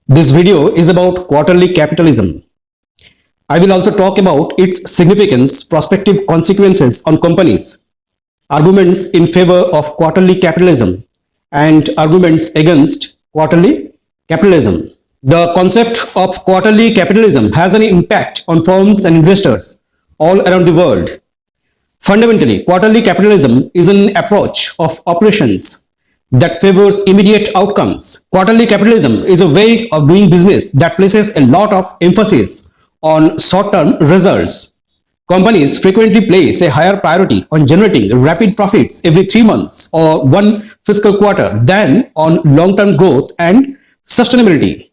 This video is about quarterly capitalism. I will also talk about its significance, prospective consequences on companies, arguments in favor of quarterly capitalism, and arguments against quarterly capitalism. The concept of quarterly capitalism has an impact on firms and investors all around the world. Fundamentally, quarterly capitalism is an approach of operations that favors immediate outcomes. Quarterly capitalism is a way of doing business that places a lot of emphasis on short-term results. Companies frequently place a higher priority on generating rapid profits every 3 months or one fiscal quarter than on long-term growth and sustainability.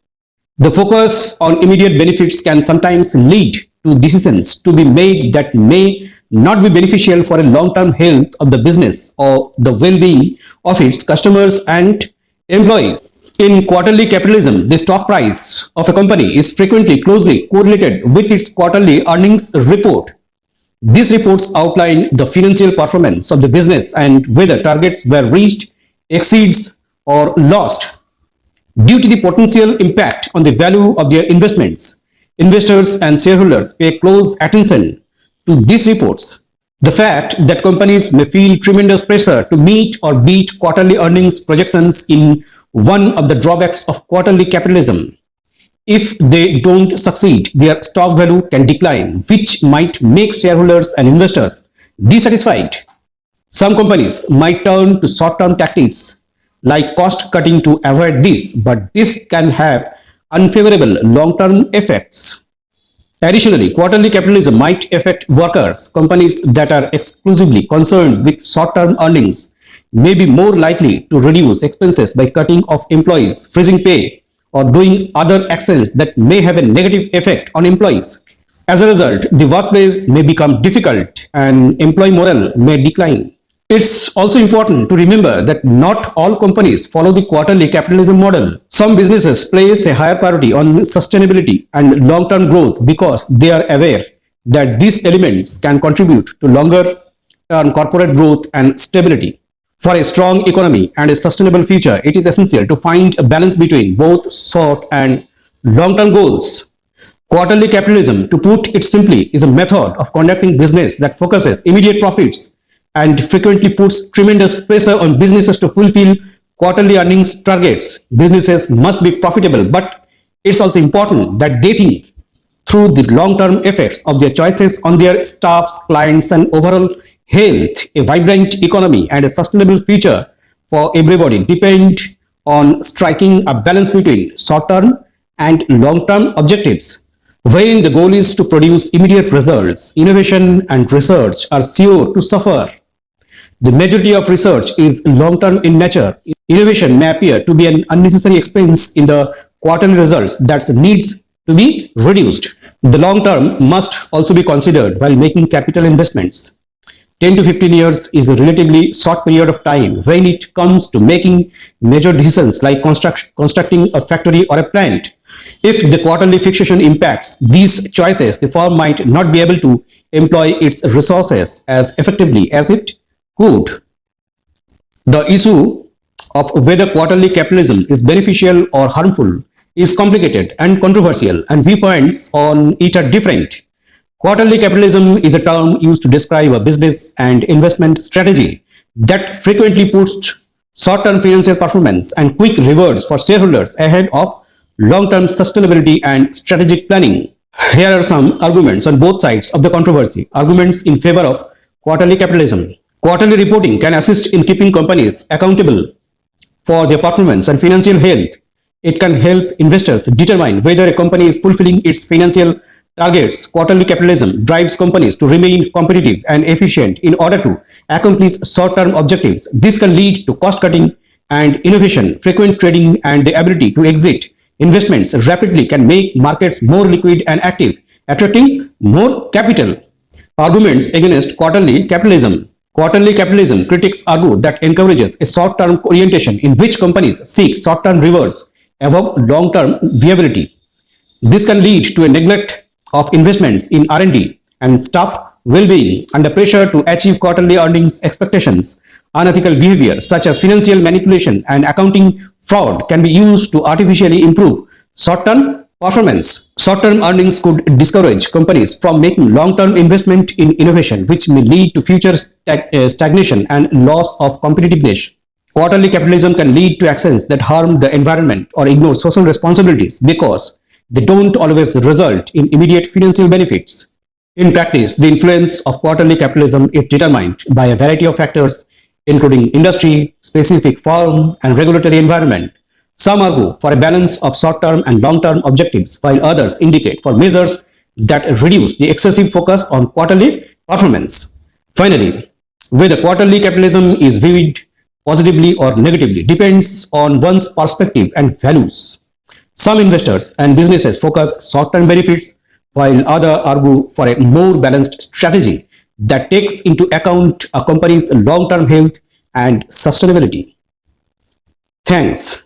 The focus on immediate benefits can sometimes lead to decisions to be made that may not be beneficial for a long-term health of the business or the well-being of its customers and employees. In quarterly capitalism, the stock price of a company is frequently closely correlated with its quarterly earnings report. These reports outline the financial performance of the business and whether targets were reached, exceeds, or lost. Due to the potential impact on the value of their investments, investors and shareholders pay close attention to these reports. The fact that companies may feel tremendous pressure to meet or beat quarterly earnings projections in one of the drawbacks of quarterly capitalism. If they don't succeed, their stock value can decline, which might make shareholders and investors dissatisfied. Some companies might turn to short-term tactics like cost cutting to avoid this, but this can have unfavorable long-term effects. Additionally, quarterly capitalism might affect workers. Companies that are exclusively concerned with short-term earnings may be more likely to reduce expenses by cutting off employees, freezing pay, or doing other actions that may have a negative effect on employees. As a result, the workplace may become difficult and employee morale may decline. It's also important to remember that not all companies follow the quarterly capitalism model. Some businesses place a higher priority on sustainability and long-term growth because they are aware that these elements can contribute to longer-term corporate growth and stability. For a strong economy and a sustainable future, it is essential to find a balance between both short and long-term goals. Quarterly capitalism, to put it simply, is a method of conducting business that focuses immediate profits and frequently puts tremendous pressure on businesses to fulfill quarterly earnings targets. Businesses must be profitable, but it's also important that they think through the long-term effects of their choices on their staffs, clients, and overall health. A vibrant economy and a sustainable future for everybody depend on striking a balance between short-term and long-term objectives. When the goal is to produce immediate results, innovation and research are sure to suffer. The majority of research is long-term in nature. Innovation may appear to be an unnecessary expense in the quarterly results that needs to be reduced. The long term must also be considered while making capital investments. 10 to 15 years is a relatively short period of time when it comes to making major decisions like constructing a factory or a plant. If the quarterly fixation impacts these choices, the firm might not be able to employ its resources as effectively as it could. The issue of whether quarterly capitalism is beneficial or harmful is complicated and controversial, and viewpoints on it are different. Quarterly capitalism is a term used to describe a business and investment strategy that frequently puts short-term financial performance and quick rewards for shareholders ahead of long-term sustainability and strategic planning. Here are some arguments on both sides of the controversy. Arguments in favor of quarterly capitalism. Quarterly reporting can assist in keeping companies accountable for their performance and financial health. It can help investors determine whether a company is fulfilling its financial targets. Quarterly capitalism drives companies to remain competitive and efficient in order to accomplish short-term objectives. This can lead to cost-cutting and innovation. Frequent trading and the ability to exit investments rapidly can make markets more liquid and active, attracting more capital. Arguments against quarterly capitalism. Quarterly capitalism critics argue that encourages a short-term orientation in which companies seek short-term rewards above long-term viability. This can lead to a neglect of investments in R&D and staff well-being. Under pressure to achieve quarterly earnings expectations, unethical behavior such as financial manipulation and accounting fraud can be used to artificially improve Short-term performance. Short-term earnings could discourage companies from making long-term investment in innovation, which may lead to future stagnation and loss of competitiveness. Quarterly capitalism can lead to actions that harm the environment or ignore social responsibilities because they don't always result in immediate financial benefits. In practice, the influence of quarterly capitalism is determined by a variety of factors, including industry, specific firm, and regulatory environment. Some argue for a balance of short-term and long-term objectives, while others indicate for measures that reduce the excessive focus on quarterly performance. Finally, whether quarterly capitalism is viewed positively or negatively depends on one's perspective and values. Some investors and businesses focus short-term benefits, while others argue for a more balanced strategy that takes into account a company's long-term health and sustainability. Thanks.